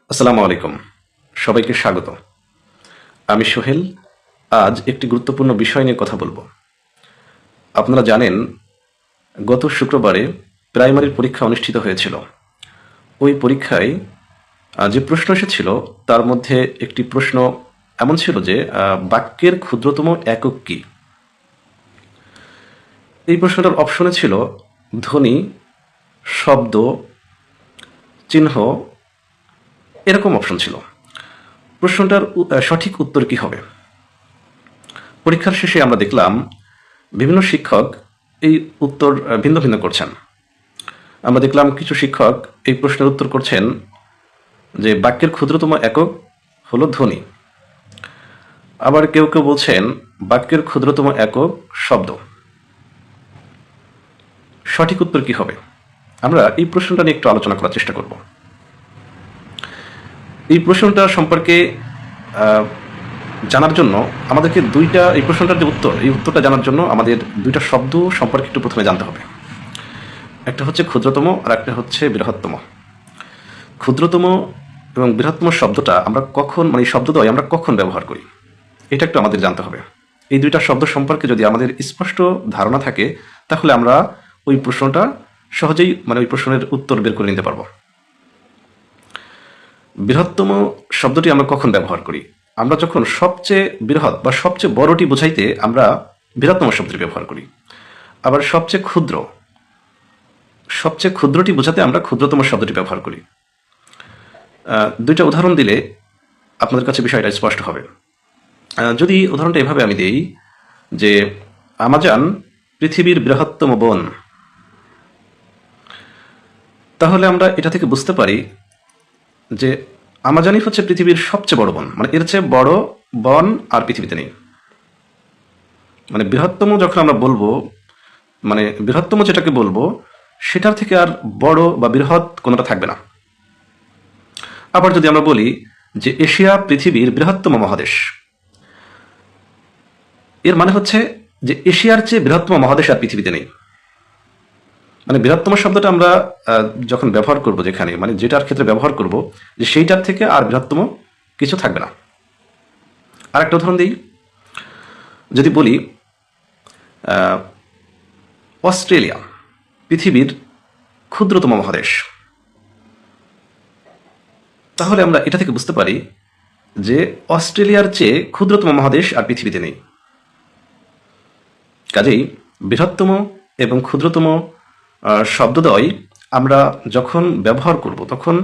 আসসালামু আলাইকুম, সবাইকে স্বাগত। আমি সোহেল। আজ একটি গুরুত্বপূর্ণ বিষয় নিয়ে কথা বলবো। আপনারা জানেন, গত শুক্রবারে প্রাইমারির পরীক্ষা অনুষ্ঠিত হয়েছিল। ওই পরীক্ষায় যে প্রশ্ন এসেছিল তার মধ্যে একটি প্রশ্ন এমন ছিল যে বাক্যের ক্ষুদ্রতম একক কি। এই প্রশ্নটার অপশনে ছিল ধ্বনি, শব্দ, চিহ্ন, এরকম অপশন ছিল। প্রশ্নটার সঠিক উত্তর কি হবে? পরীক্ষার শেষে আমরা দেখলাম বিভিন্ন শিক্ষক এই উত্তর ভিন্ন ভিন্ন করছেন। আমরা দেখলাম কিছু শিক্ষক এই প্রশ্নের উত্তর করছেন যে বাক্যের ক্ষুদ্রতম একক হলো ধ্বনি। আবার কেউ কেউ বলছেন বাক্যের ক্ষুদ্রতম একক শব্দ। সঠিক উত্তর কি হবে? আমরা এই প্রশ্নটা নিয়ে একটু আলোচনা করার চেষ্টা করব। এই প্রশ্নটা সম্পর্কে জানার জন্য আমাদেরকে এই প্রশ্নটার যে এই উত্তরটা জানার জন্য আমাদের দুইটা শব্দ সম্পর্কে একটু প্রথমে জানতে হবে। একটা হচ্ছে ক্ষুদ্রতম আর একটা হচ্ছে বৃহত্তম। ক্ষুদ্রতম এবং বৃহত্তম শব্দটা আমরা কখন, মানে শব্দদ্বয় আমরা কখন ব্যবহার করি, এটা একটু আমাদের জানতে হবে। এই দুইটা শব্দ সম্পর্কে যদি আমাদের স্পষ্ট ধারণা থাকে, তাহলে আমরা ওই প্রশ্নটা সহজেই, ওই প্রশ্নের উত্তর বের করে নিতে পারবো। বৃহত্তম শব্দটি আমরা কখন ব্যবহার করি? আমরা যখন সবচেয়ে বৃহৎ বা সবচেয়ে বড়টি বোঝাইতে আমরা বৃহত্তম শব্দটি ব্যবহার করি। আবার সবচেয়ে ক্ষুদ্রটি বোঝাতে আমরা ক্ষুদ্রতম শব্দটি ব্যবহার করি। দুইটা উদাহরণ দিলে আপনাদের কাছে বিষয়টা স্পষ্ট হবে। যদি উদাহরণটা এভাবে আমি দিই যে আমাজন পৃথিবীর বৃহত্তম বন, তাহলে আমরা এটা থেকে বুঝতে পারি যে আমাজনই হচ্ছে পৃথিবীর সবচেয়ে বড় বন, এর চেয়ে বড় বন আর পৃথিবীতে নেই। বৃহত্তম যখন আমরা বলবো, বৃহত্তম যেটাকে বলবো সেটার থেকে আর বড় বা বৃহৎ কোনোটা থাকবে না। আবার যদি আমরা বলি যে এশিয়া পৃথিবীর বৃহত্তম মহাদেশ, এর মানে হচ্ছে যে এশিয়ার চেয়ে বৃহত্তম মহাদেশ আর পৃথিবীতে নেই। বৃহত্তম শব্দটা আমরা যখন ব্যবহার করব, যেখানে যেটার ক্ষেত্রে ব্যবহার করব, যে সেইটার থেকে আর বৃহত্তম কিছু থাকবে না। আর একটা উদাহরণ দিই, যদি বলি অস্ট্রেলিয়া পৃথিবীর ক্ষুদ্রতম মহাদেশ, তাহলে আমরা এটা থেকে বুঝতে পারি যে অস্ট্রেলিয়ার চেয়ে ক্ষুদ্রতম মহাদেশ আর পৃথিবীতে নেই। কাজেই বৃহত্তম এবং ক্ষুদ্রতম শব্দদ্বয় আমরা যখন ব্যবহার করব, তখন